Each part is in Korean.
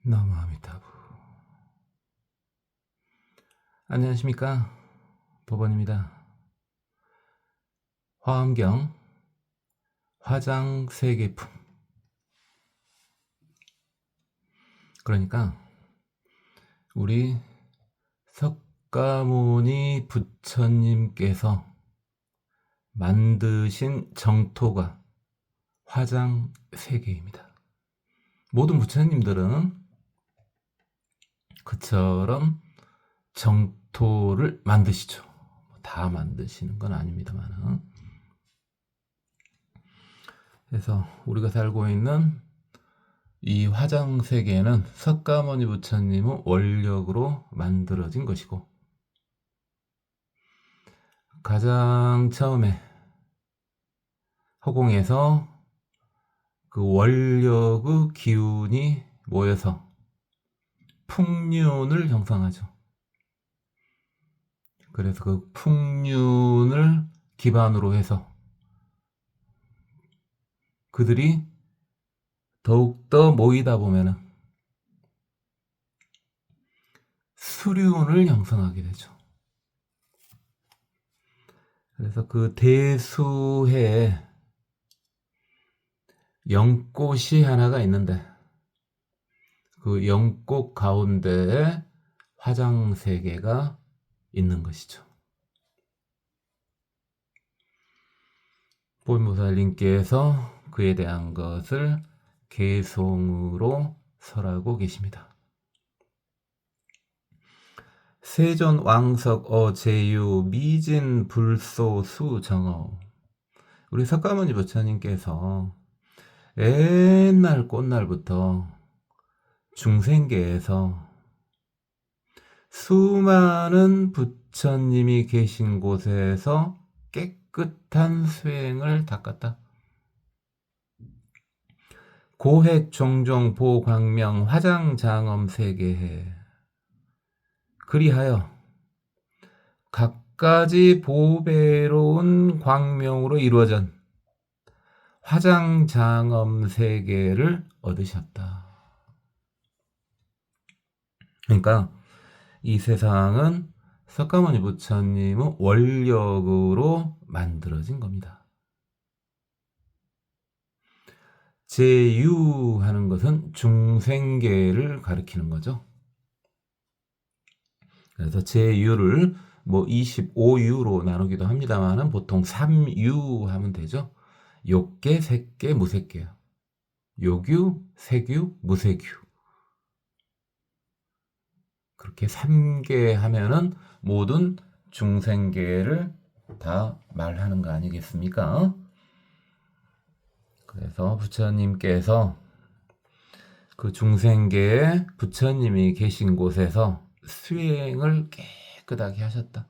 나무 아미타부. 안녕하십니까, 법원입니다. 화엄경 화장세계품. 그러니까 우리 석가모니 부처님께서 만드신 정토가 화장세계입니다. 모든 부처님들은 그처럼 정토를 만드시죠. 다 만드시는 건 아닙니다만. 그래서 우리가 살고 있는 이 화장세계는 석가모니 부처님의 원력으로 만들어진 것이고, 가장 처음에 허공에서 그 원력의 기운이 모여서 풍륜을 형성하죠. 그래서 그 풍륜을 기반으로 해서 그들이 더욱더 모이다 보면은 수륜을 형성하게 되죠. 그래서 그 대수해에 연꽃이 하나가 있는데, 그 연꽃 가운데에 화장세계가 있는 것이죠. 보현보살님께서 그에 대한 것을 개송으로 설하고 계십니다. 세존 왕석 어제유 미진 불소 수정어. 우리 석가모니 부처님께서 옛날 꽃날부터 중생계에서 수많은 부처님이 계신 곳에서 깨끗한 수행을 닦았다. 고획 종종 보광명 화장장엄 세계해. 그리하여 각가지 보배로운 광명으로 이루어진 화장장엄 세계를 얻으셨다. 그러니까 이 세상은 석가모니 부처님의 원력으로 만들어진 겁니다. 제유하는 것은 중생계를 가리키는 거죠. 그래서 제유를 25유로 나누기도 합니다만 보통 3유 하면 되죠. 욕계, 색계, 무색계요. 요규, 색유, 무색유. 그렇게 3개 하면은 모든 중생계를 다 말하는 거 아니겠습니까? 그래서 부처님께서 그 중생계에 부처님이 계신 곳에서 수행을 깨끗하게 하셨다.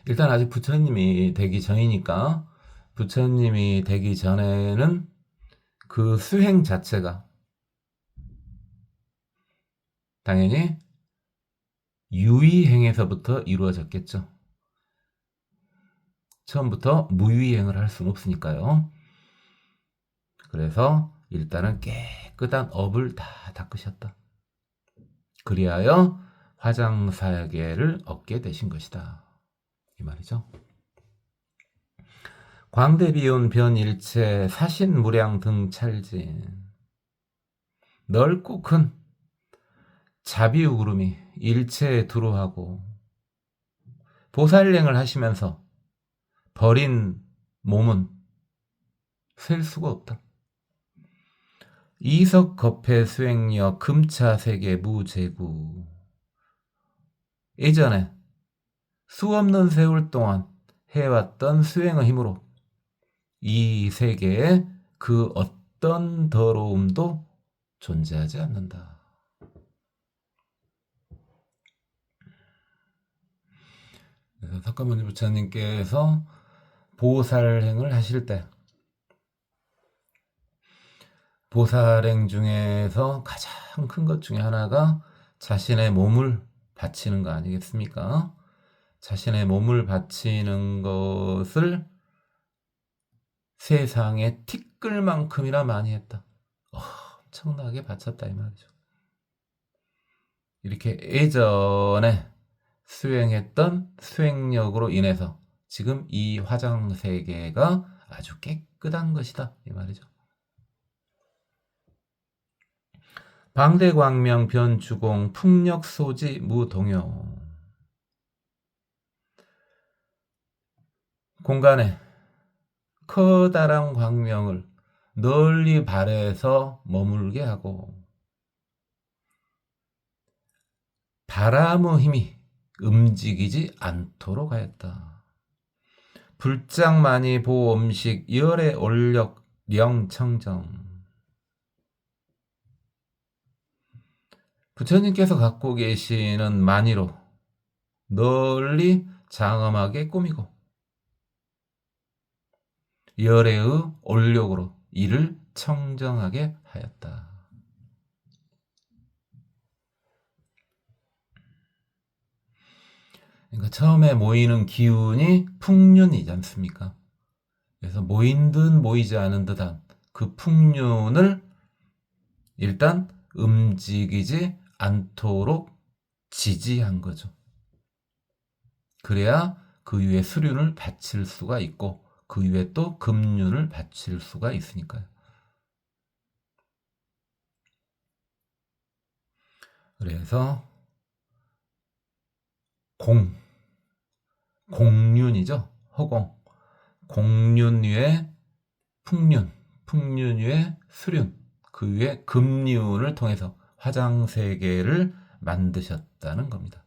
일단 아직 부처님이 되기 전이니까, 부처님이 되기 전에는 그 수행 자체가 당연히 유의행에서부터 이루어졌겠죠. 처음부터 무유의행을 할 수는 없으니까요. 그래서 일단은 깨끗한 업을 다 닦으셨다. 그리하여 화장사계를 얻게 되신 것이다. 이 말이죠. 광대비온 변일체 사신무량 등찰진. 넓고 큰 자비우구름이 일체에 두루하고 보살행을 하시면서 버린 몸은 셀 수가 없다. 이석거패 수행력 금차세계 무제구. 예전에 수없는 세월 동안 해왔던 수행의 힘으로 이 세계에 그 어떤 더러움도 존재하지 않는다. 그래서 석가모니 부처님께서 보살행을 하실 때, 보살행 중에서 가장 큰 것 중에 하나가 자신의 몸을 바치는 거 아니겠습니까? 자신의 몸을 바치는 것을 세상에 티끌만큼이나 많이 했다. 엄청나게 바쳤다 이 말이죠. 이렇게 예전에 수행했던 수행력으로 인해서 지금 이 화장세계가 아주 깨끗한 것이다 이 말이죠. 방대광명 변주공 풍력소지 무동요. 공간에 커다란 광명을 널리 발해서 머물게 하고 바람의 힘이 움직이지 않도록 하였다. 불장만이 보음식 열의 올력 명청정. 부처님께서 갖고 계시는 만이로 널리 장엄하게 꾸미고 열애의 올력으로 이를 청정하게 하였다. 그러니까 처음에 모이는 기운이 풍륜이지 않습니까? 그래서 모인 듯 모이지 않은 듯한 그 풍륜을 일단 움직이지 않도록 지지한 거죠. 그래야 그 위에 수륜을 바칠 수가 있고 그 위에 또 금륜을 바칠 수가 있으니까요. 그래서 공륜이죠. 허공. 공륜 위에 풍륜, 풍륜 위에 수륜, 그 위에 금륜을 통해서 화장세계를 만드셨다는 겁니다.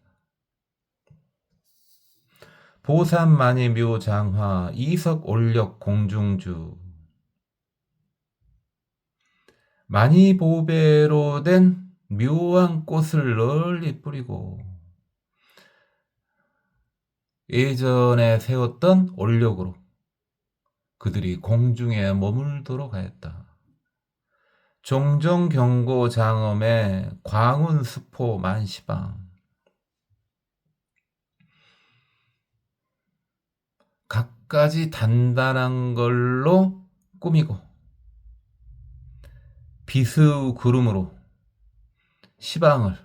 보삼만이 묘장화 이석 올력 공중주. 만이보배로 된 묘한 꽃을 널리 뿌리고 예전에 세웠던 올력으로 그들이 공중에 머물도록 하였다. 종정경고 장엄의 광운수포 만시방. 각가지 단단한 걸로 꾸미고 비스 구름으로 시방을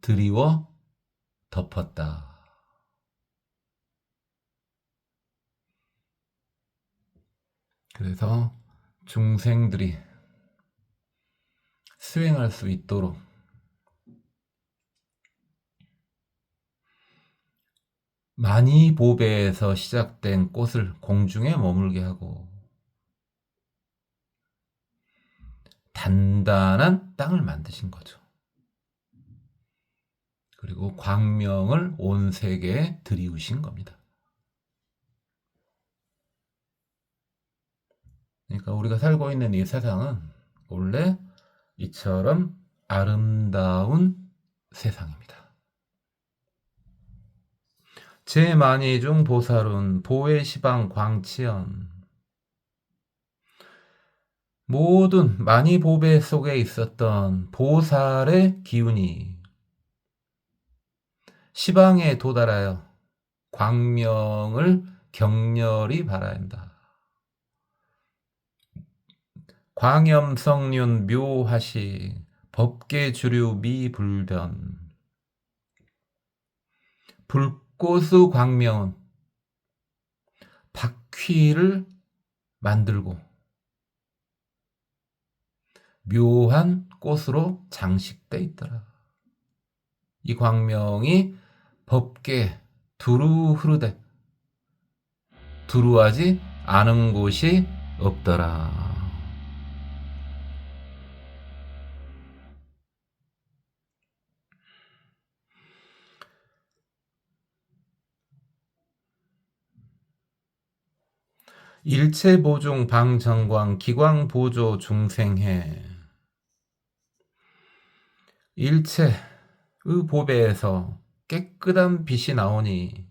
드리워 덮었다. 그래서 중생들이 수행할 수 있도록 만이보배에서 시작된 꽃을 공중에 머물게 하고 단단한 땅을 만드신 거죠. 그리고 광명을 온 세계에 들이우신 겁니다. 그러니까 우리가 살고 있는 이 세상은 원래 이처럼 아름다운 세상입니다. 제만이중 보살은 보혜시방 광치연. 모든 만이보배 속에 있었던 보살의 기운이 시방에 도달하여 광명을 격렬히 발한다. 광염성륜 묘하시 법계주류 미불변. 불꽃의 광명은 바퀴를 만들고 묘한 꽃으로 장식돼 있더라. 이 광명이 법계 두루 흐르되 두루하지 않은 곳이 없더라. 일체보중 방정광 기광보조 중생해. 일체의 보배에서 깨끗한 빛이 나오니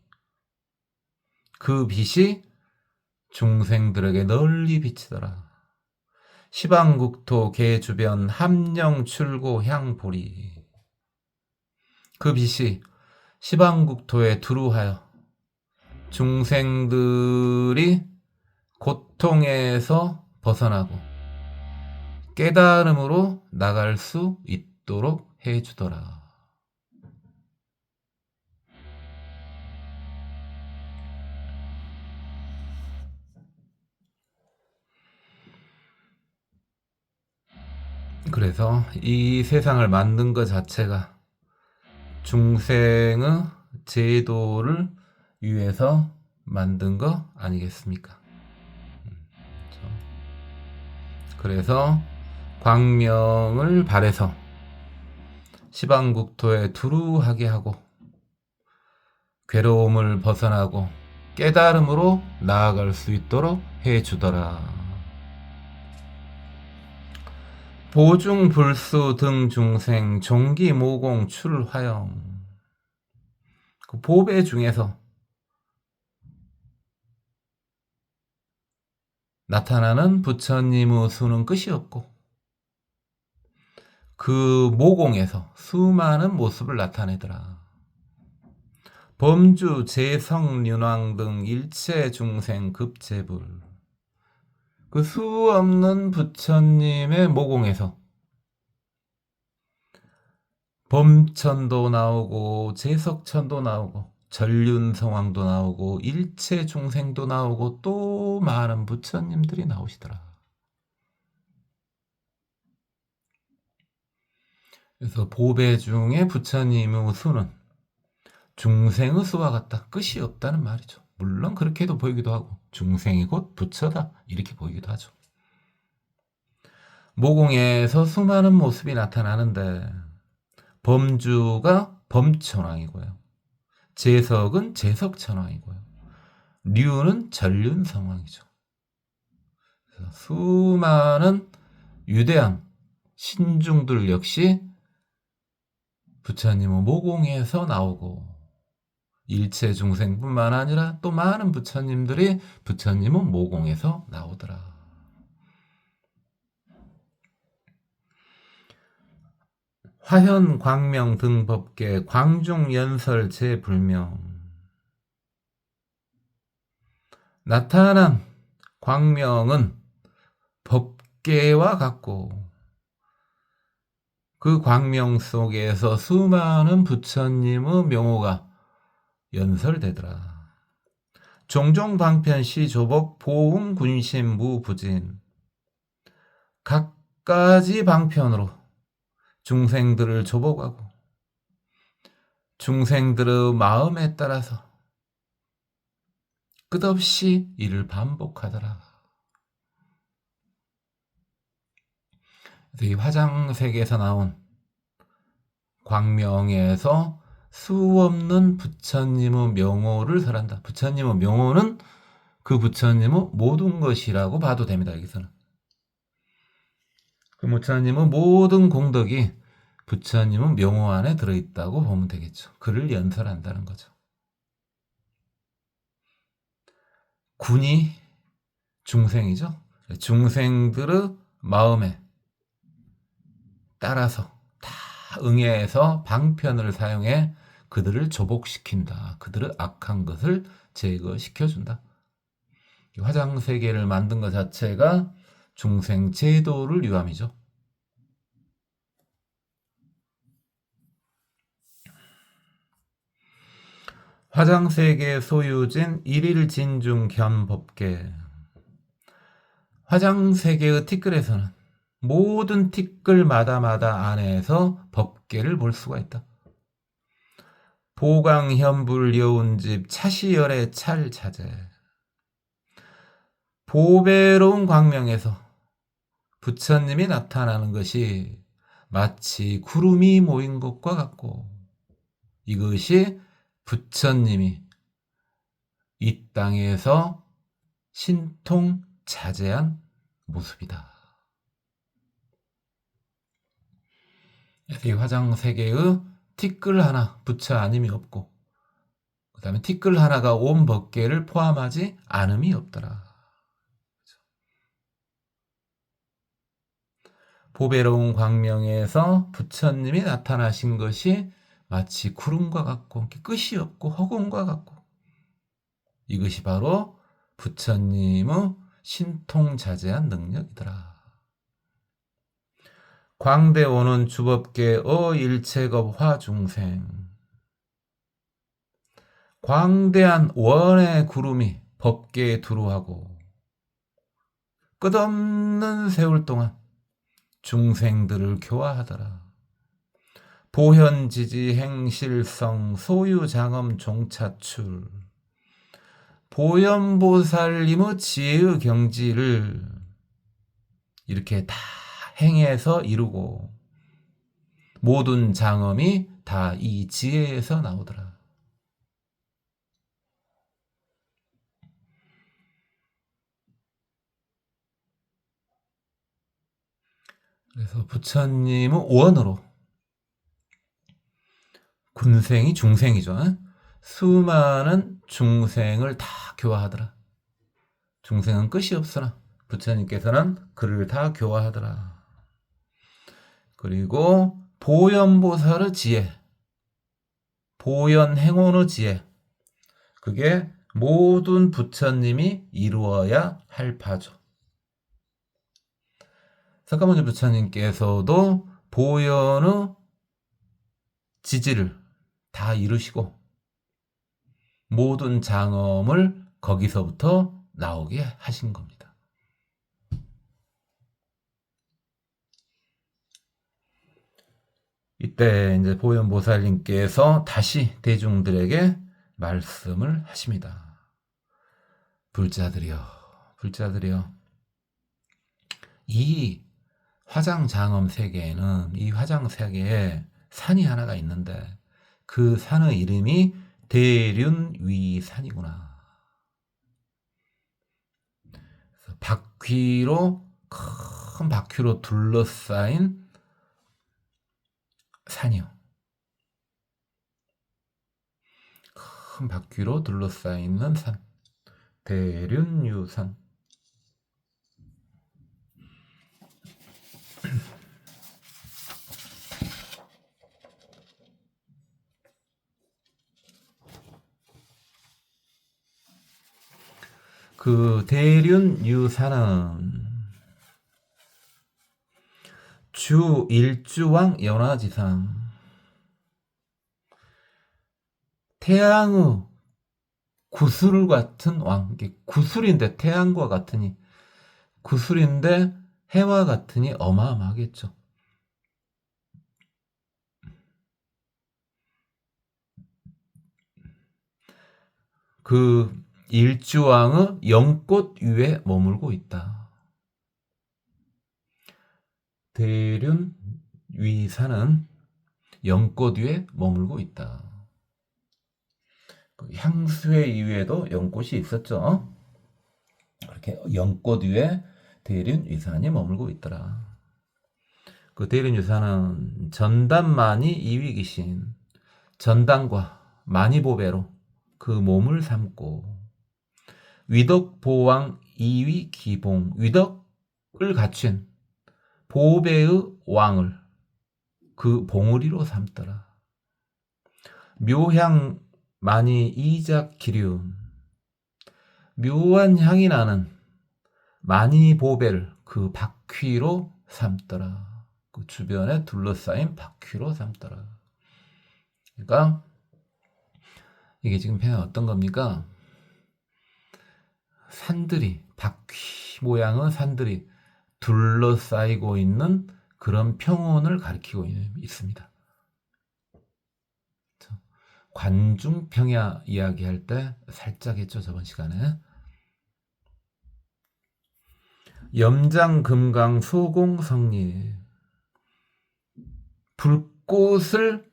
그 빛이 중생들에게 널리 비치더라. 시방국토 계주변 함령 출고 향보리. 그 빛이 시방국토에 두루하여 중생들이 고통에서 벗어나고 깨달음으로 나갈 수 있도록 해주더라. 그래서 이 세상을 만든 것 자체가 중생의 제도를 위해서 만든 거 아니겠습니까? 그래서 광명을 발해서 시방국토에 두루하게 하고 괴로움을 벗어나고 깨달음으로 나아갈 수 있도록 해주더라. 보중 불수 등 중생 종기 모공 출화영. 그 보배 중에서 나타나는 부처님의 수는 끝이 없고 그 모공에서 수많은 모습을 나타내더라. 범주, 재성, 윤왕 등 일체 중생 급제불. 그 수 없는 부처님의 모공에서 범천도 나오고 재석천도 나오고 전륜성왕도 나오고 일체 중생도 나오고 또 많은 부처님들이 나오시더라. 그래서 보배 중에 부처님의 수는 중생의 수와 같다. 끝이 없다는 말이죠. 물론 그렇게도 보이기도 하고 중생이 곧 부처다 이렇게 보이기도 하죠. 모공에서 수많은 모습이 나타나는데 범주가 범천왕이고요. 재석은 재석천왕이고요. 류는 전륜성왕이죠. 수많은 위대한 신중들 역시 부처님의 모공에서 나오고 일체 중생뿐만 아니라 또 많은 부처님들이 부처님의 모공에서 나오더라. 화현, 광명 등 법계, 광중, 연설, 재불명. 나타난 광명은 법계와 같고 그 광명 속에서 수많은 부처님의 명호가 연설되더라. 종종 방편 시조복 보음 군심 무부진. 각가지 방편으로 중생들을 조복하고 중생들의 마음에 따라서 끝없이 이를 반복하더라. 이 화장색에서 나온 광명에서 수없는 부처님의 명호를 설한다. 부처님의 명호는 그 부처님의 모든 것이라고 봐도 됩니다. 여기서는 그 부처님의 모든 공덕이 부처님의 명호 안에 들어있다고 보면 되겠죠. 그를 연설한다는 거죠. 군이 중생이죠. 중생들의 마음에 따라서 다 응해서 방편을 사용해 그들을 조복시킨다. 그들의 악한 것을 제거시켜준다. 화장세계를 만든 것 자체가 중생 제도를 위함이죠. 화장세계 소유진 일일진중 견법계. 화장세계의 티끌에서는 모든 티끌마다마다 안에서 법계를 볼 수가 있다. 보강현불 여운집 차시열의 찰자재. 보배로운 광명에서 부처님이 나타나는 것이 마치 구름이 모인 것과 같고 이것이 부처님이 이 땅에서 신통자재한 모습이다. 이 화장세계의 티끌 하나 부처 아님이 없고 그 다음에 티끌 하나가 온 법계를 포함하지 않음이 없더라. 보배로운 광명에서 부처님이 나타나신 것이 마치 구름과 같고 끝이 없고 허공과 같고 이것이 바로 부처님의 신통자재한 능력이더라. 광대 오는 주법계 일체급 화중생. 광대한 원의 구름이 법계에 두루하고 끝없는 세월 동안 중생들을 교화하더라. 보현지지 행실성 소유장엄 종차출. 보현보살님의 지혜의 경지를 이렇게 다 행해서 이루고 모든 장엄이 다 이 지혜에서 나오더라. 그래서 부처님은 원으로 군생이 중생이죠. 수많은 중생을 다 교화하더라. 중생은 끝이 없으나 부처님께서는 그를 다 교화하더라. 그리고 보현보살의 지혜, 보현행원의 지혜, 그게 모든 부처님이 이루어야 할 바죠. 석가모니 부처님께서도 보현의 지지를 다 이루시고 모든 장엄을 거기서부터 나오게 하신 겁니다. 이때 이제 보현보살님께서 다시 대중들에게 말씀을 하십니다. 불자들이여, 불자들이여, 이 화장장엄 세계에는 이 화장 세계에 산이 하나가 있는데 그 산의 이름이 대륜위산이구나. 바퀴로, 큰 바퀴로 둘러싸인 산이요. 큰 바퀴로 둘러싸이는 산. 대륜유산. 그 대륜유산은 주 일주왕 연화지상, 태양의 구슬 같은 왕, 구슬인데 태양과 같으니, 구슬인데 해와 같으니 어마어마하겠죠. 그 일주왕의 연꽃 위에 머물고 있다. 대륜위산은 연꽃 위에 머물고 있다. 향수회 이외에도 연꽃이 있었죠. 그렇게 연꽃 위에 대륜위산이 머물고 있더라. 그 대륜유산은 전단만이 이위기신, 전단과 만이보배로 그 몸을 삼고 위덕보왕 이위기봉, 위덕을 갖춘 보배의 왕을 그 봉우리로 삼더라. 묘향 많이 이작 기륜, 묘한 향이 나는 많이 보배를 그 바퀴로 삼더라. 그 주변에 둘러싸인 바퀴로 삼더라. 그러니까 이게 지금 표현 어떤 겁니까? 산들이, 바퀴 모양의 산들이 둘러싸이고 있는 그런 평원을 가리키고 있습니다. 관중평야 이야기할 때 살짝 했죠, 저번 시간에. 염장금강 소공성리, 불꽃을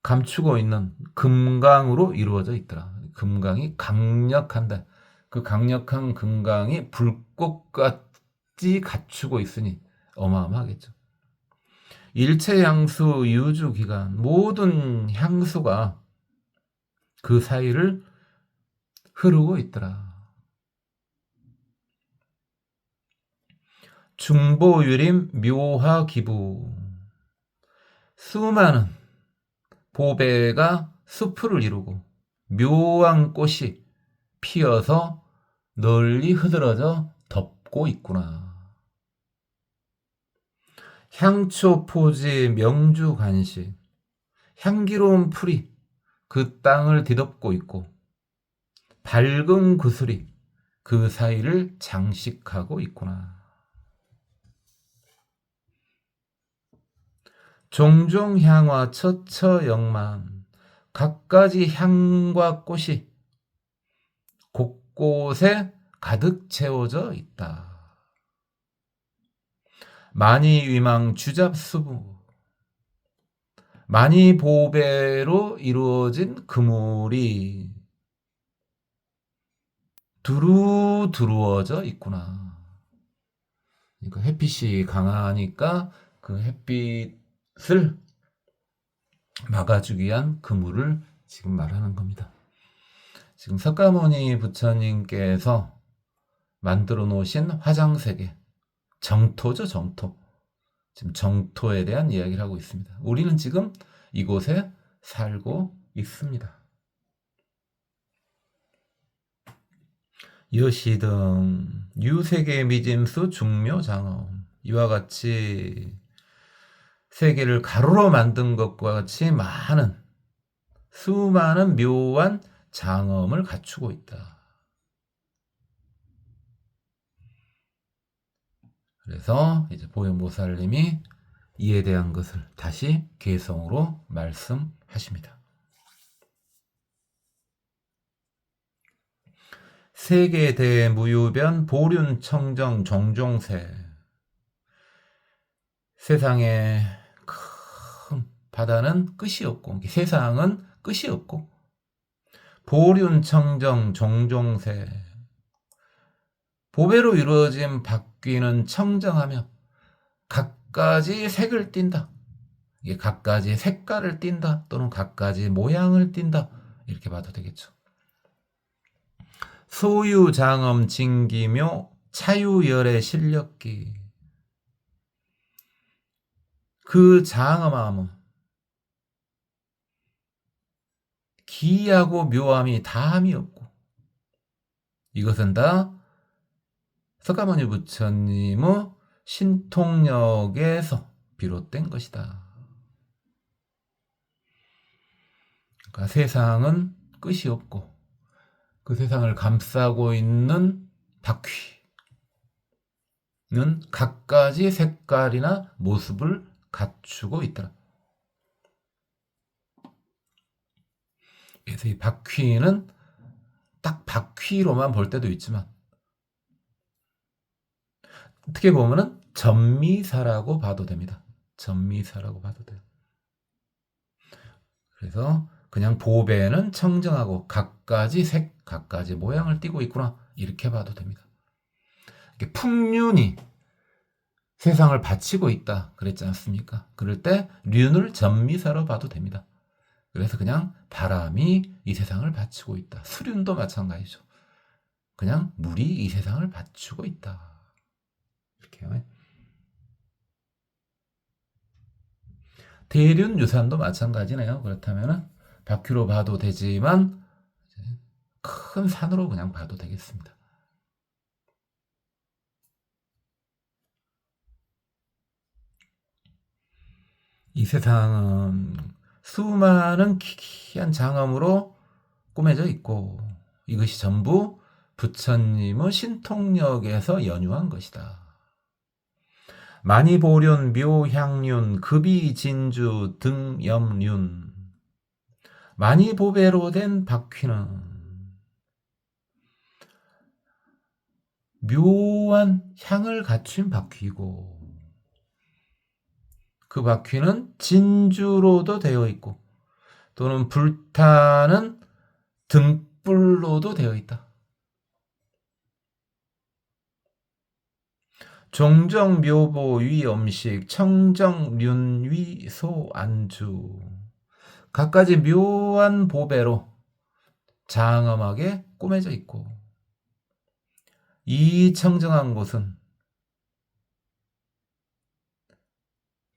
감추고 있는 금강으로 이루어져 있더라. 금강이 강력한데 그 강력한 금강이 불꽃같이 갖추고 있으니 어마어마하겠죠. 일체 향수 유주기간, 모든 향수가 그 사이를 흐르고 있더라. 중보유림 묘화기부, 수많은 보배가 수풀을 이루고 묘한 꽃이 피어서 널리 흐드러져 덮고 있구나. 향초 포지 명주 간식, 향기로운 풀이 그 땅을 뒤덮고 있고 밝은 구슬이 그 사이를 장식하고 있구나. 종종 향화 처처영만, 갖가지 향과 꽃이 곳곳에 가득 채워져 있다. 많이 위망 주잡수부, 많이 보배로 이루어진 그물이 두루두루어져 있구나. 그러니까 햇빛이 강하니까 그 햇빛을 막아주기 위한 그물을 지금 말하는 겁니다. 지금 석가모니 부처님께서 만들어 놓으신 화장세계, 정토죠, 정토. 지금 정토에 대한 이야기를 하고 있습니다. 우리는 지금 이곳에 살고 있습니다. 여시등 유세계 미짐수 중묘장엄, 이와 같이 세계를 가루로 만든 것과 같이 수많은 묘한 장엄을 갖추고 있다. 그래서 이제 보현보살님이 이에 대한 것을 다시 개성으로 말씀하십니다. 세계대 무유변 보륜 청정 종종세, 세상에 큰 바다는 끝이 없고 세상은 끝이 없고 보륜 청정 종종세, 보배로 이루어진 바퀴는 청정하며 갖가지 색을 띈다. 이게 갖가지 색깔을 띈다, 또는 갖가지 모양을 띈다, 이렇게 봐도 되겠죠. 소유장엄 진기묘 차유열의 실력기, 그 장엄함은 기하고 묘함이 다함이 없고, 이것은 다 석가모니 부처님의 신통력에서 비롯된 것이다. 그러니까 세상은 끝이 없고 그 세상을 감싸고 있는 바퀴는 갖가지 색깔이나 모습을 갖추고 있더라. 그래서 이 바퀴는 딱 바퀴로만 볼 때도 있지만 어떻게 보면은 전미사라고 봐도 됩니다. 전미사라고 봐도 돼요. 그래서 그냥 보배는 청정하고 갖가지 색, 갖가지 모양을 띠고 있구나, 이렇게 봐도 됩니다. 풍륜이 세상을 바치고 있다 그랬지 않습니까? 그럴 때 륜을 전미사로 봐도 됩니다. 그래서 그냥 바람이 이 세상을 바치고 있다. 수륜도 마찬가지죠. 그냥 물이 이 세상을 바치고 있다. 이렇게요. 대륜 유산도 마찬가지네요. 그렇다면 바퀴로 봐도 되지만 큰 산으로 그냥 봐도 되겠습니다. 이 세상은 수많은 기이한 장엄으로 꾸며져 있고 이것이 전부 부처님의 신통력에서 연유한 것이다. 만이보륜 묘향륜 급이진주 등염륜, 만이보배로 된 바퀴는 묘한 향을 갖춘 바퀴이고 그 바퀴는 진주로도 되어 있고 또는 불타는 등불로도 되어 있다. 종정 묘보 위 음식 청정 륜위 소 안주, 갖가지 묘한 보배로 장엄하게 꾸며져 있고 이 청정한 곳은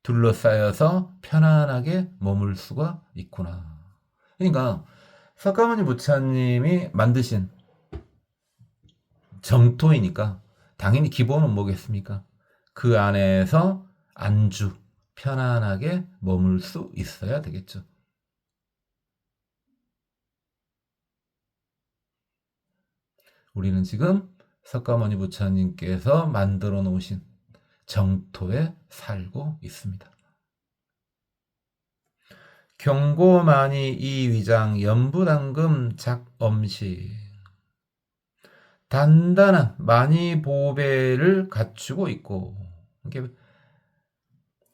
둘러싸여서 편안하게 머물 수가 있구나. 그러니까 석가모니 부처님이 만드신 정토이니까 당연히 기본은 뭐겠습니까? 그 안에서 안주, 편안하게 머물 수 있어야 되겠죠. 우리는 지금 석가모니 부처님께서 만들어 놓으신 정토에 살고 있습니다. 경고만이 이위장 연부당금 작엄시 단단한 만이보배를 갖추고 있고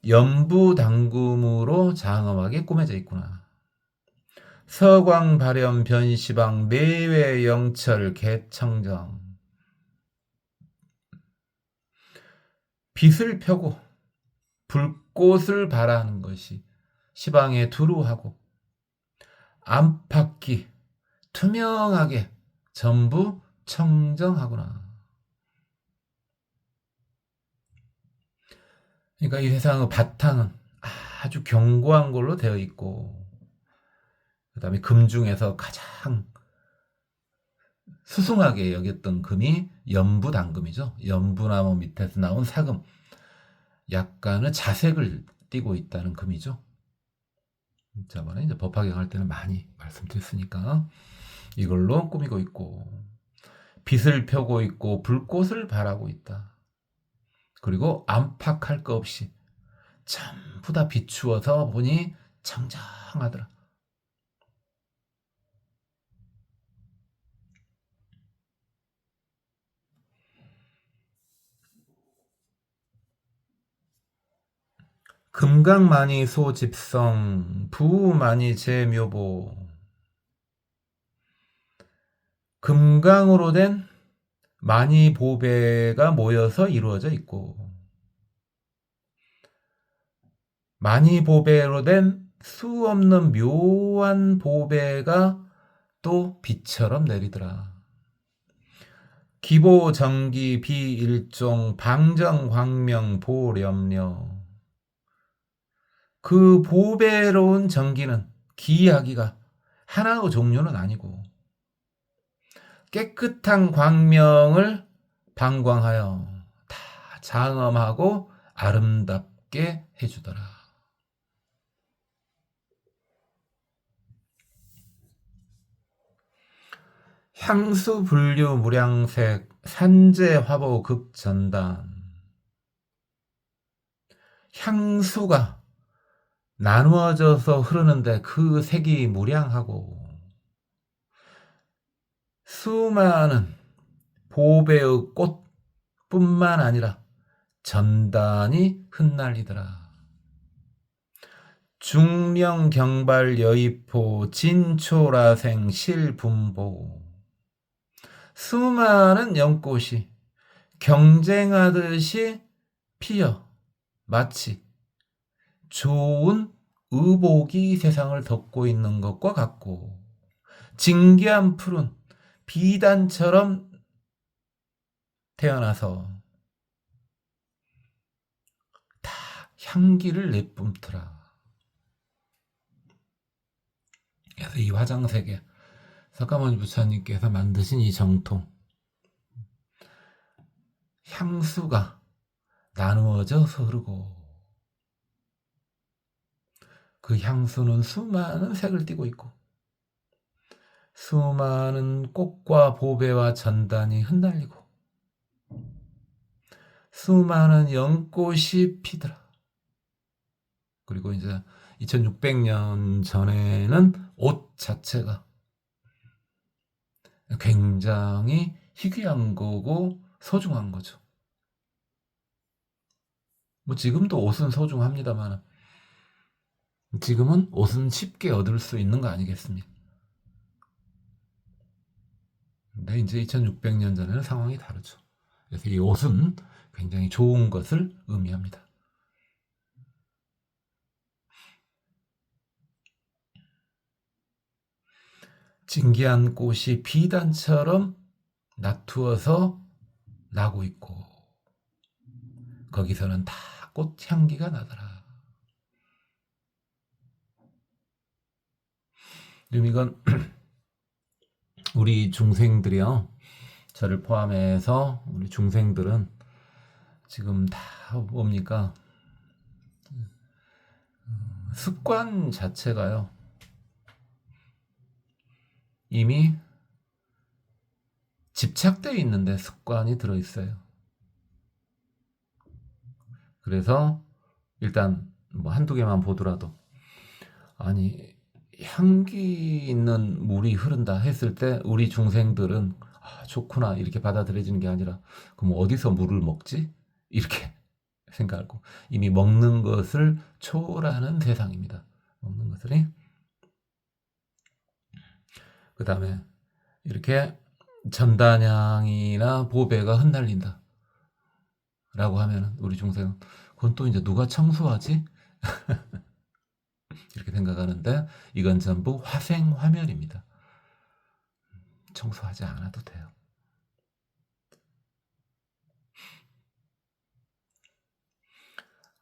연부당금으로 장엄하게 꾸며져 있구나. 서광발현 변시방 매외 영철 개청정 빛을 펴고 불꽃을 발하는 것이 시방에 두루하고 안팎이 투명하게 전부 청정하구나. 그러니까 이 세상의 바탕은 아주 견고한 걸로 되어 있고, 그 다음에 금 중에서 가장 수승하게 여겼던 금이 연부당금이죠. 연부나무 밑에서 나온 사금, 약간의 자색을 띠고 있다는 금이죠. 저번에 이제 법화경 할 때는 많이 말씀드렸으니까 이걸로 꾸미고 있고, 빛을 펴고 있고 불꽃을 발하고 있다. 그리고 안팎할 거 없이 전부 다 비추어서 보니 청정하더라. 금강만이 소집성 부만이 제묘보 금강으로 된 만이 보배가 모여서 이루어져 있고, 만이 보배로 된 수 없는 묘한 보배가 또 비처럼 내리더라. 기보정기 비일종 방정광명 보렴려 그 보배로운 정기는 기이하기가 하나의 종류는 아니고 깨끗한 광명을 방광하여 다 장엄하고 아름답게 해주더라. 향수 분류 무량색 산재 화보 극전단 향수가 나누어져서 흐르는데 그 색이 무량하고 수많은 보배의 꽃뿐만 아니라 전단이 흩날리더라. 중령경발 여의포 진초라생 실분보 수많은 연꽃이 경쟁하듯이 피어 마치 좋은 의복이 세상을 덮고 있는 것과 같고, 진귀한 풀은 비단처럼 태어나서 다 향기를 내뿜더라. 그래서 이 화장세계 석가모니 부처님께서 만드신 이 정통, 향수가 나누어져서 흐르고 그 향수는 수많은 색을 띠고 있고 수많은 꽃과 보배와 전단이 흩날리고 수많은 연꽃이 피더라. 그리고 이제 2600년 전에는 옷 자체가 굉장히 희귀한 거고 소중한 거죠. 뭐 지금도 옷은 소중합니다만 지금은 옷은 쉽게 얻을 수 있는 거 아니겠습니까? 근데 이제 2600년 전에는 상황이 다르죠. 그래서 이 옷은 굉장히 좋은 것을 의미합니다. 진귀한 꽃이 비단처럼 나투어서 나고 있고 거기서는 다 꽃향기가 나더라. 지금 이건 우리 중생들이요, 저를 포함해서 우리 중생들은 지금 다 뭡니까? 습관 자체가요, 이미 집착되어 있는데 습관이 들어있어요. 그래서 일단 뭐 한두 개만 보더라도, 아니, 향기 있는 물이 흐른다 했을 때 우리 중생들은 아, 좋구나 이렇게 받아들여지는 게 아니라, 그럼 어디서 물을 먹지? 이렇게 생각하고, 이미 먹는 것을 초월하는 세상입니다. 먹는 것들이. 그 다음에 이렇게 전단향이나 보배가 흩날린다 라고 하면 우리 중생은 그건 또 이제 누가 청소하지? 이렇게 생각하는데, 이건 전부 화생화멸입니다. 청소하지 않아도 돼요.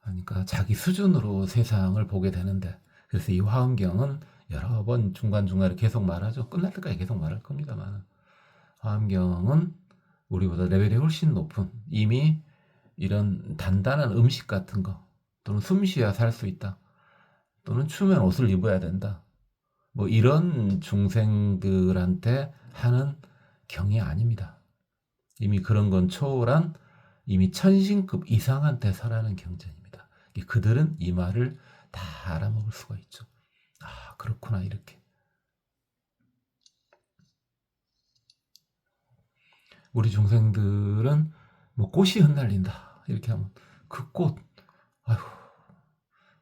그러니까 자기 수준으로 세상을 보게 되는데, 그래서 이 화엄경은 여러 번 중간중간에 계속 말하죠. 끝날 때까지 계속 말할 겁니다만, 화엄경은 우리보다 레벨이 훨씬 높은, 이미 이런 단단한 음식 같은 거, 또는 숨 쉬어야 살 수 있다, 또는 추우면 옷을 입어야 된다, 뭐 이런 중생들한테 하는 경이 아닙니다. 이미 그런 건 초월한, 이미 천신급 이상한 대사라는 경전입니다. 그들은 이 말을 다 알아먹을 수가 있죠. 아, 그렇구나, 이렇게. 우리 중생들은 뭐 꽃이 흩날린다 이렇게 하면 그 꽃, 아휴,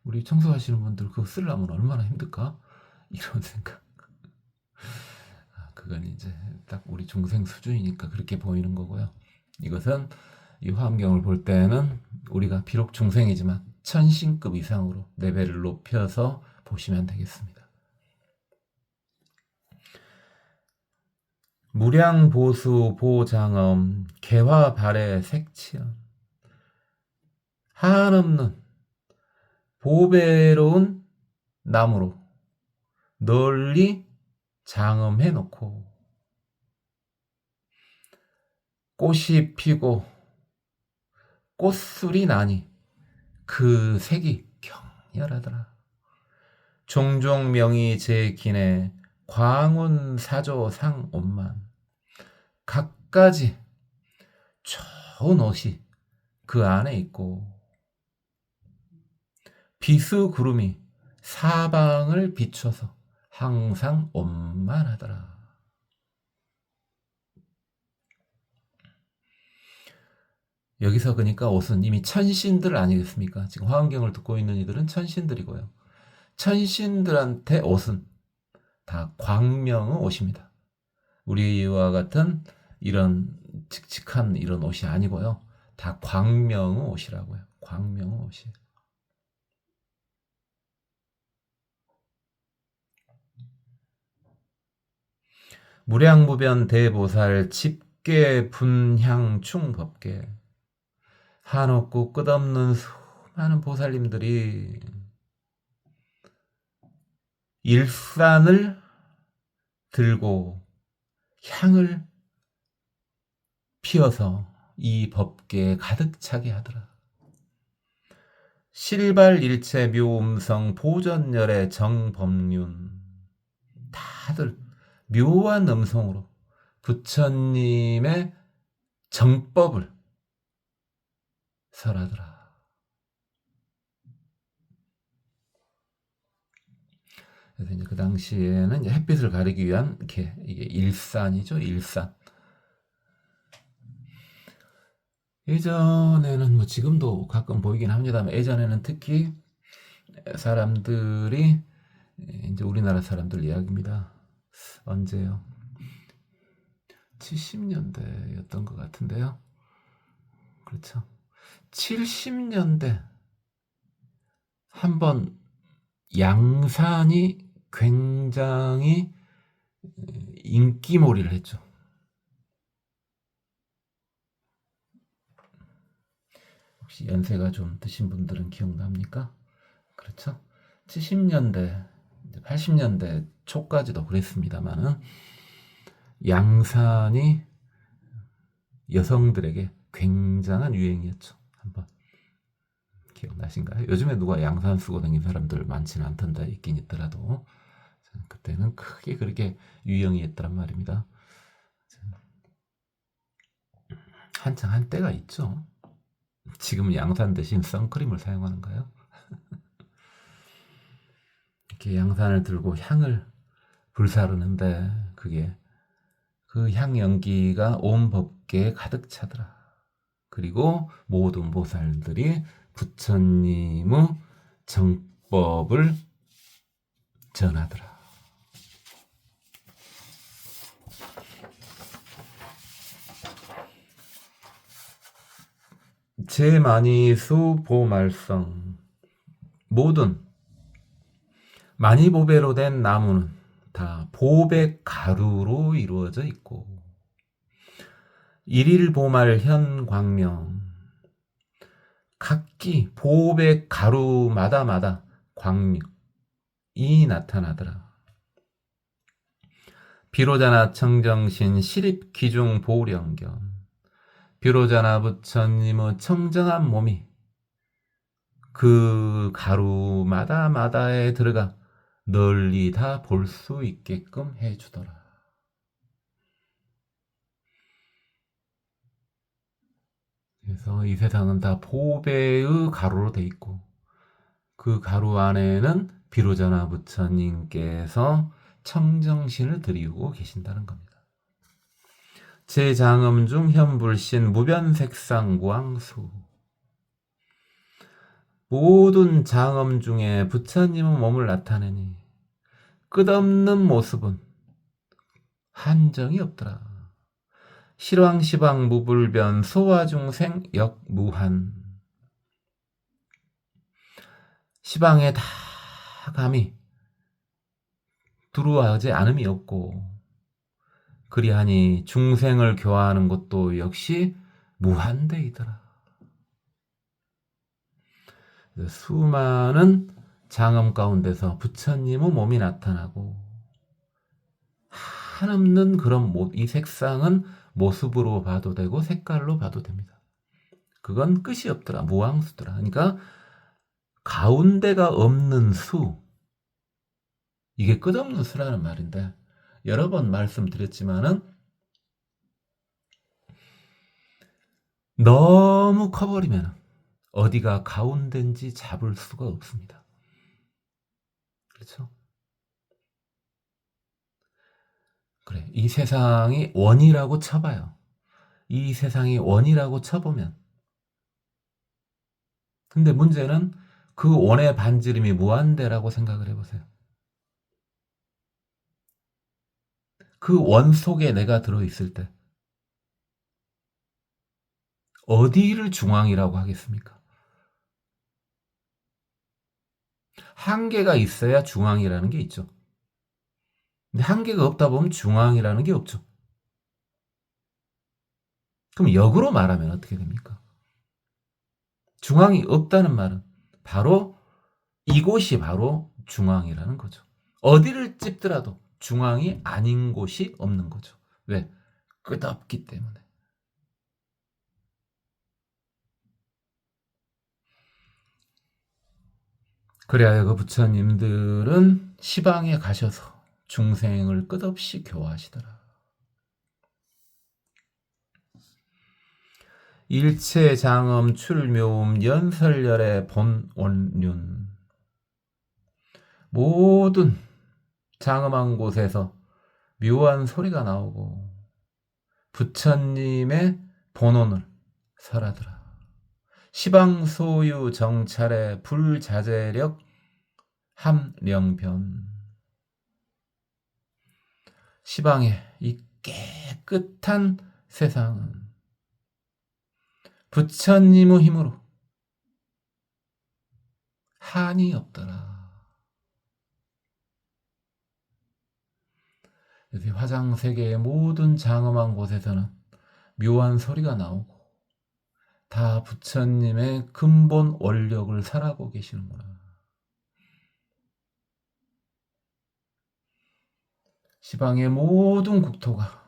우리 청소하시는 분들 그거 쓰려면 얼마나 힘들까? 이런 생각. 그건 이제 딱 우리 중생 수준이니까 그렇게 보이는 거고요. 이것은 이 화엄경을 볼 때는 우리가 비록 중생이지만 천신급 이상으로 레벨을 높여서 보시면 되겠습니다. 무량보수 보장엄 개화발의 색치연, 한없는 보배로운 나무로 널리 장엄해 놓고, 꽃이 피고 꽃술이 나니 그 색이 격렬하더라. 종종 명이 제기네 광운 사조 상옷만, 갖가지 좋은 옷이 그 안에 있고, 비수구름이 사방을 비춰서 항상 온만하더라. 여기서 그러니까 옷은 이미 천신들 아니겠습니까? 지금 화엄경을 듣고 있는 이들은 천신들이고요. 천신들한테 옷은 다 광명의 옷입니다. 우리와 같은 이런 칙칙한 이런 옷이 아니고요. 다 광명의 옷이라고요. 광명의 옷이. 무량무변 대보살 집계 분향 충법계, 한없고 끝없는 수많은 보살님들이 일산을 들고 향을 피워서 이 법계에 가득 차게 하더라. 실발일체 묘음성 보전열의 정법륜, 다들 묘한 음성으로 부처님의 정법을 설하더라. 그래서 이제 그 당시에는 이제 햇빛을 가리기 위한 이게 일산이죠, 일산. 예전에는 뭐 지금도 가끔 보이긴 합니다만, 예전에는 특히 사람들이, 이제 우리나라 사람들 이야기입니다. 언제요? 70년대였던 것 같은데요. 그렇죠. 70년대 한번 양산이 굉장히 인기몰이를 했죠. 혹시 연세가 좀 드신 분들은 기억납니까? 그렇죠. 70년대, 80년대 초까지도 그랬습니다만은, 양산이 여성들에게 굉장한 유행이었죠. 한번 기억나신가요? 요즘에 누가 양산 쓰고 다니는 사람들 많지는 않던데 있긴 있더라도 그때는 크게 그렇게 유형이 있더란 말입니다. 한창 한 때가 있죠. 지금은 양산 대신 선크림을 사용하는가요? 이렇게 양산을 들고 향을 불사르는데 그게 그 향 연기가 온 법계에 가득 차더라. 그리고 모든 보살들이 부처님의 정법을 전하더라. 제만이수 보말성 모든 만이보배로 된 나무는 다 보배 가루로 이루어져 있고 일일보말 현광명 각기 보배 가루마다마다 광명이 나타나더라. 비로자나 청정신 시립기중 보령견 비로자나 부처님의 청정한 몸이 그 가루마다마다에 들어가 널리 다 볼 수 있게끔 해주더라. 그래서 이 세상은 다 보배의 가루로 돼 있고 그 가루 안에는 비로자나 부처님께서 청정신을 드리고 계신다는 겁니다. 제장음 중 현불신 무변색상 무앙수 모든 장엄 중에 부처님의 몸을 나타내니 끝없는 모습은 한정이 없더라. 실왕시방 무불변 소화중생 역무한 시방에 다 감히 들어와지 않음이 없고 그리하니 중생을 교화하는 것도 역시 무한대이더라. 수많은 장엄 가운데서 부처님의 몸이 나타나고 한없는 그런 이 색상은 모습으로 봐도 되고 색깔로 봐도 됩니다. 그건 끝이 없더라. 무왕수더라. 그러니까 가운데가 없는 수 이게 끝없는 수라는 말인데 여러 번 말씀드렸지만은 너무 커버리면 어디가 가운데인지 잡을 수가 없습니다. 그렇죠? 그래, 이 세상이 원이라고 쳐봐요. 이 세상이 원이라고 쳐보면 근데 문제는 그 원의 반지름이 무한대라고 생각을 해보세요. 그 원 속에 내가 들어있을 때 어디를 중앙이라고 하겠습니까? 한계가 있어야 중앙이라는 게 있죠. 근데 한계가 없다 보면 중앙이라는 게 없죠. 그럼 역으로 말하면 어떻게 됩니까? 중앙이 없다는 말은 바로 이곳이 바로 중앙이라는 거죠. 어디를 찝더라도 중앙이 아닌 곳이 없는 거죠. 왜? 끝없기 때문에. 그래야 그 부처님들은 시방에 가셔서 중생을 끝없이 교화하시더라. 일체 장엄 출묘음 연설열의 본원륜 모든 장엄한 곳에서 묘한 소리가 나오고 부처님의 본원을 설하더라. 시방소유 정찰의 불자재력 함령변 시방의 이 깨끗한 세상은 부처님의 힘으로 한이 없더라. 화장세계의 모든 장엄한 곳에서는 묘한 소리가 나오고 다 부처님의 근본 원력을 설하고 계시는구나. 시방의 모든 국토가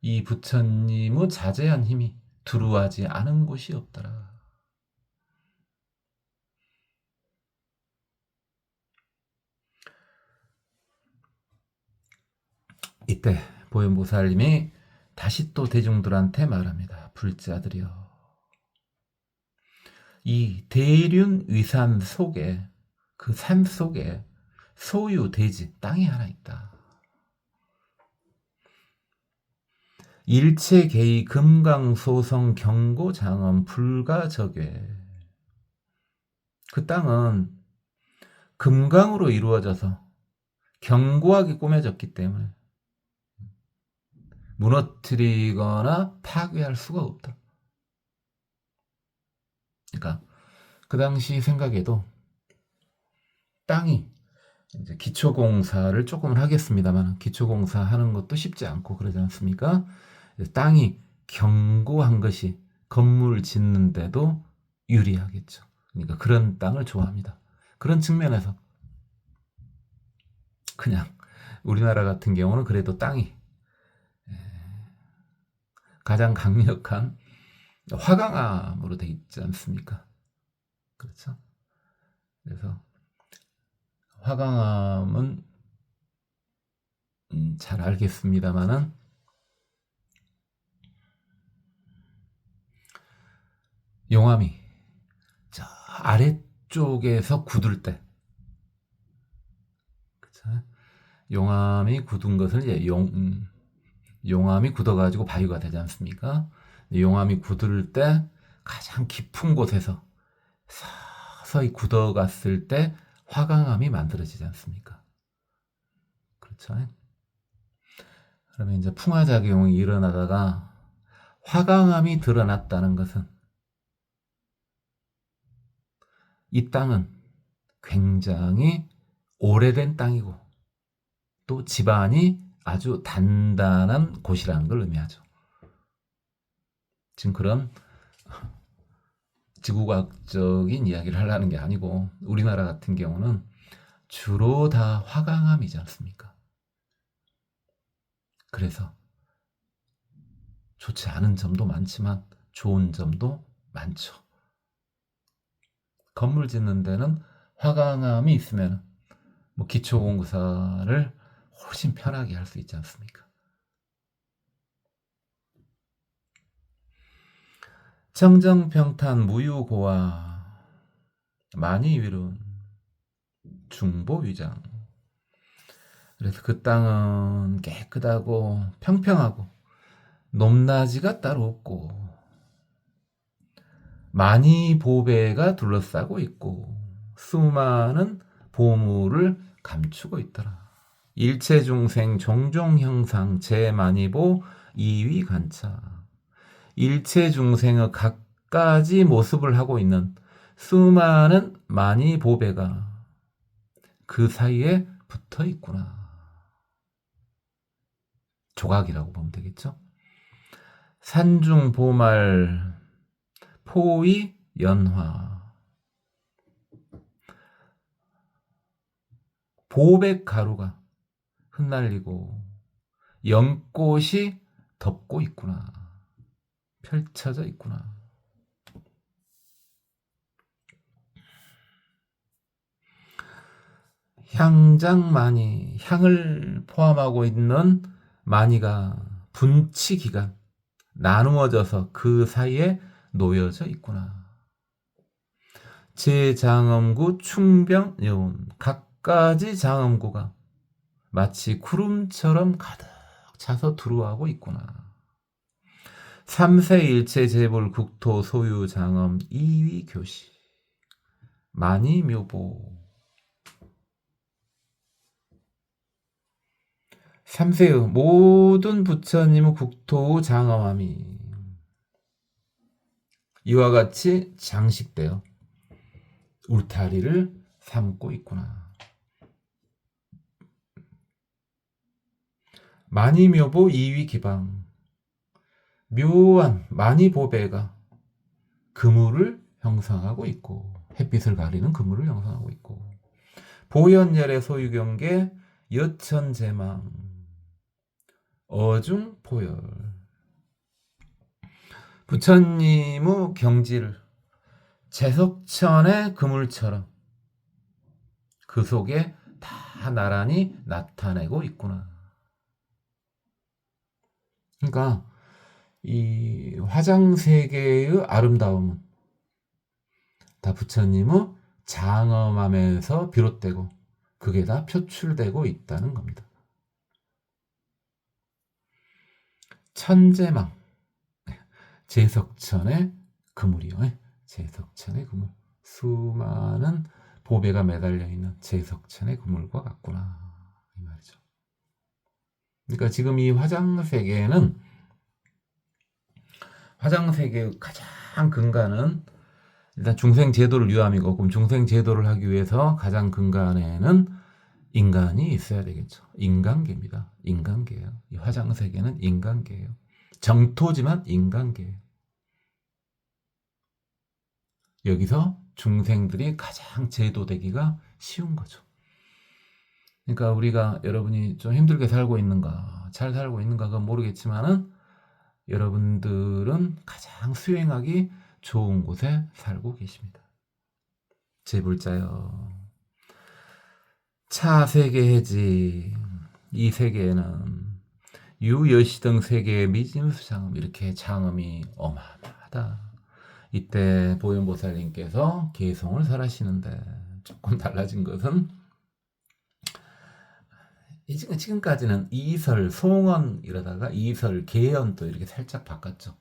이 부처님의 자제한 힘이 두루하지 않은 곳이 없더라. 이때 보현보살님이 다시 또 대중들한테 말합니다. 불자들이여, 이 대륜 위산 속에, 그 산 속에 소유 대지 땅이 하나 있다. 일체 개의 금강소성 경고장엄 불가적외. 그 땅은 금강으로 이루어져서 견고하게 꾸며졌기 때문에 무너뜨리거나 파괴할 수가 없다. 그러니까 그 당시 생각에도 땅이 이제 기초공사를 조금은 하겠습니다만, 기초공사 하는 것도 쉽지 않고 그러지 않습니까? 땅이 견고한 것이 건물 짓는데도 유리하겠죠. 그러니까 그런 땅을 좋아합니다. 그런 측면에서 그냥 우리나라 같은 경우는 그래도 땅이 가장 강력한 화강암으로 돼 있지 않습니까? 그렇죠? 그래서 화강암은 잘 알겠습니다만은 용암이 저 아래쪽에서 굳을 때, 그쵸? 용암이 굳은 것을 이제 용암이 굳어가지고 바위가 되지 않습니까? 용암이 굳을 때 가장 깊은 곳에서 서서히 굳어갔을 때 화강암이 만들어지지 않습니까? 그렇죠? 그러면 이제 풍화작용이 일어나다가 화강암이 드러났다는 것은 이 땅은 굉장히 오래된 땅이고 또 지반이 아주 단단한 곳이라는 걸 의미하죠. 지금 그런 지구과학적인 이야기를 하려는 게 아니고, 우리나라 같은 경우는 주로 다 화강암이지 않습니까? 그래서 좋지 않은 점도 많지만 좋은 점도 많죠. 건물 짓는 데는 화강암이 있으면 뭐 기초공사를 훨씬 편하게 할 수 있지 않습니까? 청정평탄 무유고와 만이위룬 중보위장. 그래서 그 땅은 깨끗하고 평평하고 높낮이가 따로 없고 많이 보배가 둘러싸고 있고 수많은 보물을 감추고 있더라. 일체중생 종종형상 제만이보 이위관차. 일체중생의 각가지 모습을 하고 있는 수많은 만이보배가 그 사이에 붙어 있구나. 조각이라고 보면 되겠죠. 산중보말 포위 연화. 보백 가루가 흩날리고 연꽃이 덮고 있구나. 펼쳐져 있구나. 향장만이, 향을 포함하고 있는 만이가 분치기간 나누어져서 그 사이에 놓여져 있구나. 제장엄구 충병여운, 각가지 장엄구가 마치 구름처럼 가득 차서 두루하고 있구나. 삼세일체 재불 국토 소유 장엄 이위교시 만이묘보. 삼세의 모든 부처님의 국토의 장엄함이 이와 같이 장식되어 울타리를 삼고 있구나. 만이묘보 이위기방. 묘한 만이보배가 그물을 형성하고 있고, 햇빛을 가리는 그물을 형성하고 있고, 보현열의 소유경계 여천제망 어중포열. 부처님의 경지를 제석천의 그물처럼 그 속에 다 나란히 나타내고 있구나. 그러니까 이 화장세계의 아름다움은 다 부처님의 장엄함에서 비롯되고 그게 다 표출되고 있다는 겁니다. 천재망, 제석천의 그물이요. 제석천의 그물. 수많은 보배가 매달려 있는 제석천의 그물과 같구나 이 말이죠. 그러니까 지금 이 화장세계는 화장세계의 가장 근간은 일단 중생제도를 유함이고, 그럼 중생제도를 하기 위해서 가장 근간에는 인간이 있어야 되겠죠. 인간계입니다. 인간계예요. 이 화장세계는 인간계예요. 정토지만 인간계예요. 여기서 중생들이 가장 제도되기가 쉬운 거죠. 그러니까 우리가 여러분이 좀 힘들게 살고 있는가, 잘 살고 있는가 그건 모르겠지만은 여러분들은 가장 수행하기 좋은 곳에 살고 계십니다. 제불자여, 차세계해지. 이 세계에는 유여시 등 세계의 미진수장음, 이렇게 장음이 어마어마하다. 이때 보현보살님께서 개성을 설하시는데 조금 달라진 것은 지금까지는 이설, 송언 이러다가 이설, 개연 또 이렇게 살짝 바꿨죠.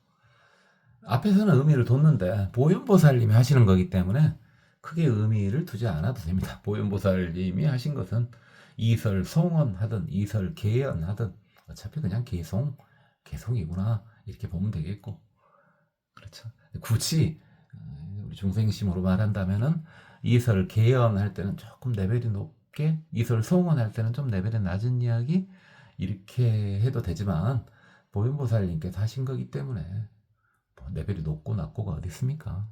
앞에서는 의미를 뒀는데 보현보살님이 하시는 거기 때문에 크게 의미를 두지 않아도 됩니다. 보현보살님이 하신 것은 이설, 송언 하든 이설, 개연 하든 어차피 그냥 개송이구나 이렇게 보면 되겠고, 그렇죠. 굳이 우리 중생심으로 말한다면은 이설, 개연 할 때는 조금 레벨이 높게, 이설, 송언 할 때는 좀 레벨이 낮은 이야기 이렇게 해도 되지만 보현보살님께서 하신 거기 때문에 레벨이 높고 낮고가 어디 있습니까?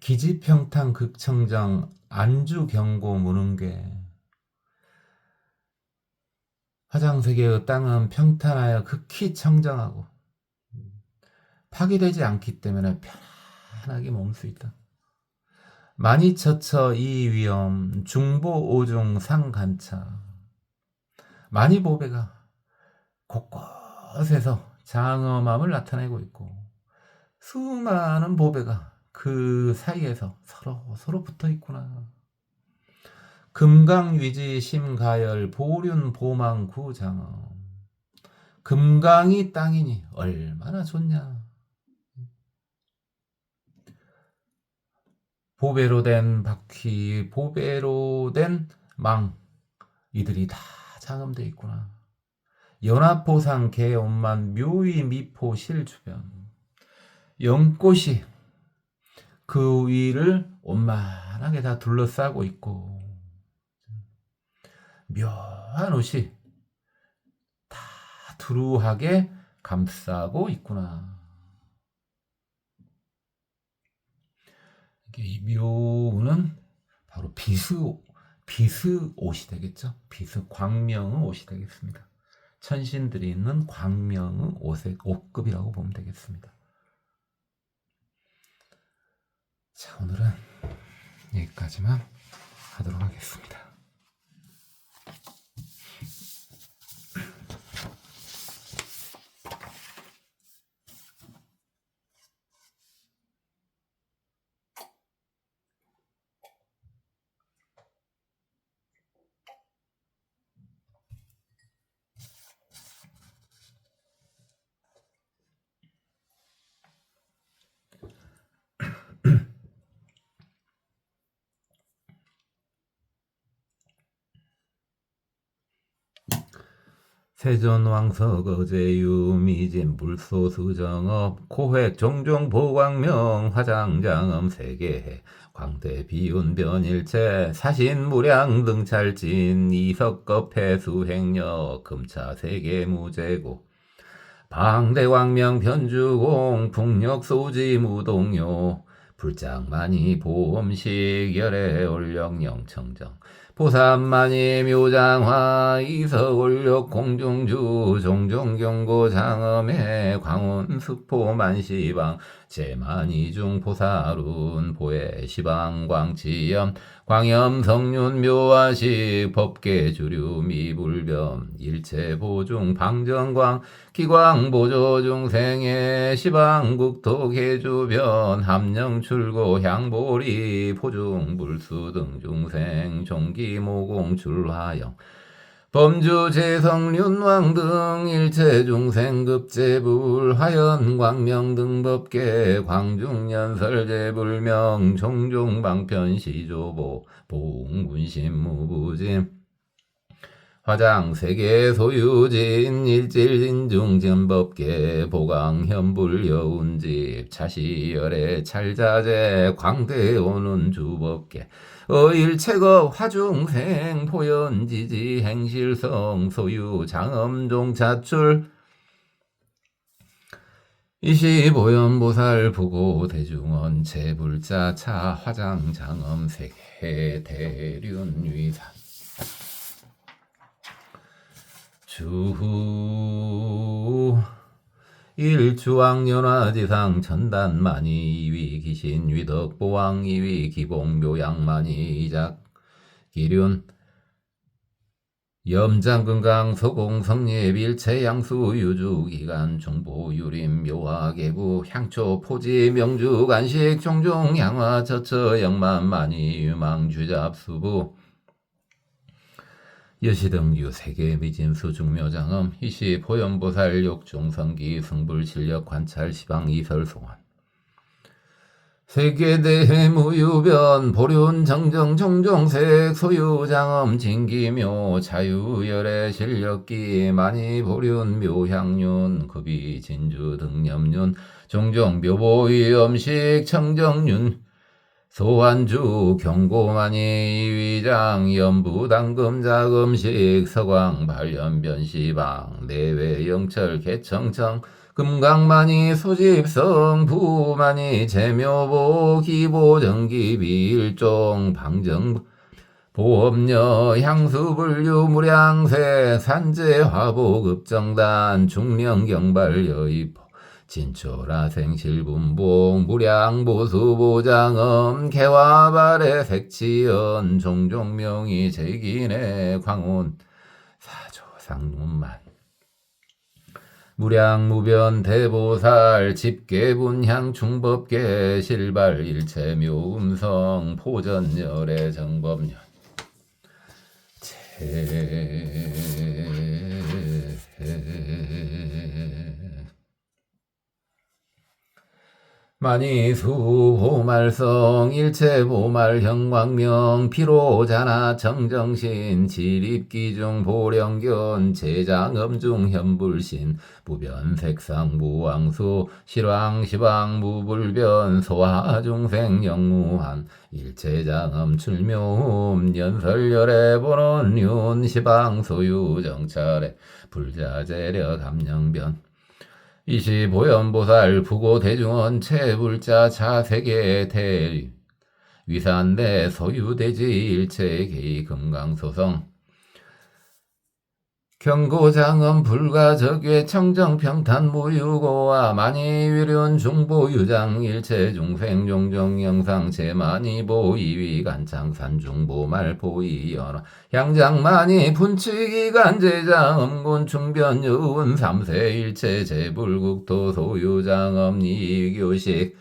기지평탄 극청정 안주경고 무능괴. 화장세계의 땅은 평탄하여 극히 청정하고 파괴되지 않기 때문에 편안하게 머물 수 있다. 많이 처처 이 위엄 중보 오중 상간차. 많이 보배가 곳곳에서 장엄함을 나타내고 있고 수많은 보배가 그 사이에서 서로 붙어 있구나. 금강위지 심가열 보륜 보망 구장엄. 금강이 땅이니 얼마나 좋냐. 보배로 된 바퀴, 보배로 된 망, 이들이 다 장엄되어 있구나. 연합보상 개엄만 묘위 미포 실주변. 연꽃이 그 위를 원만하게 다 둘러싸고 있고 묘한 옷이 다 두루하게 감싸고 있구나. 이 묘는 바로 비스 옷이 되겠죠. 비스 광명의 옷이 되겠습니다. 천신들이 있는 광명의 옷급이라고 보면 되겠습니다. 자, 오늘은 여기까지만 하도록 하겠습니다. 세존왕석 어제유 미진 불소수정업 코획 종종 보광명 화장장엄 세계해 광대 비운변일체 사신무량 등찰진 이석급 폐수행력 금차 세계무제고 방대광명 변주공 풍력소지 무동요 불장만이 보험식 열애 올령영청정 보삼만이 묘장화 이서골력 공중주 종종경고 장엄해 광운수포 만시방 제만이중 보살운 보혜시방 광치염 광염성륜 묘화식 법계주류 미불변 일체보중 방정광 기광보조중생의 시방국토계주변 함령출고 향보리 포중불수등 중생 종기모공출화영 범주재성륜왕 등 일체중생급제불 화연광명 등 법계 광중연설제불명 종종방편시조보 보웅군신무부진 화장세계 소유진 일질인중전법계 보강현불여운집 차시열의 찰자재 광대오는 주법계 어일체거 화중생 포연지지 행실성 소유 장엄종자출 이시보현보살 부고 대중원 제불자 차 화장 장엄 세계 대륜위사 주 일주왕연화지상 천단만이 이위 기신 위덕보왕 이위 기봉묘양만이 이작 기륜 염장금강 서공 성립 일체양수 유주기간 중보유림 묘화계구 향초 포지 명주 간식 종종 양화 저처 영만만이 유망주잡수부 여시등유 세계 미진수 중묘장엄 희시 보현보살 욕중성기 승불실력 관찰 시방 이설송원 세계대해 무유변 보륜 정정 종종색 소유장엄 진기묘 자유열의 실력기 많이 보륜 묘향륜 급이 진주 등념륜 종종 묘보위엄식 청정륜 소환주 경고만이 위장 연부당금자금식 서광 발연변시방 내외 영철 개청청 금강만이 소집성 부만이 제묘보 기보정기 비일종 방정 보험녀 향수불류 무량세 산재화보급정단 중령경발여의포 진초라 생실분봉 무량보수보장엄 개화발의 색치연 종종명이 제기네 광온 사조상문만 무량무변 대보살 집계분향 중법계 실발 일체묘음성 포전열의 정법년 만이수보말성 일체보말 형광명 피로자나 정정신 지립기중 보령견 제장엄중 현불신 부변색상 무왕수 실왕시방 무불변 소화중생 영무한 일체장엄 출묘음 연설열의 본원윤 시방 소유정찰의 불자재력 감령변 이시보현보살 부고 대중원 체불자 차세계 대리 위산대 소유대지 일체계의 금강소성 경고장엄 불가적외 청정평탄 무유고와 만이위륜 중보유장 일체중생 종종영상 제만이보 이위 간창산 중보말 보이연화 양장만이 분치기간 제장엄군 충변여운 삼세 일체 제불국토 소유장엄 이교식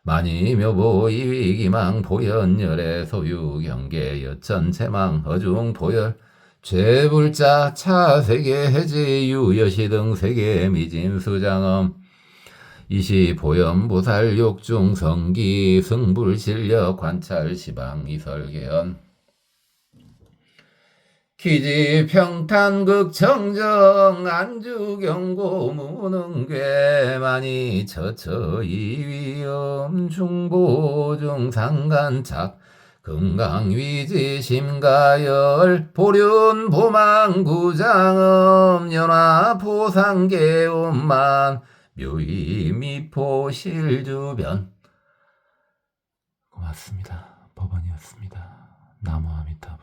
만이묘보 이위기망 보현열의 소유경계 여천체망 어중보열 죄불자 차세계 해지유 여시등 세계 미진수장엄 이시보현보살 욕중성기 승불실력 관찰 시방 이설계연 기지평탄극정정 안주경고 무능괴만이 처처 이위엄 중보중 상간착 금강위지 심가열 보륜 보망구장엄 연화포상계옴만 묘이 미포실주변 고맙습니다. 법원이었습니다. 나무아미타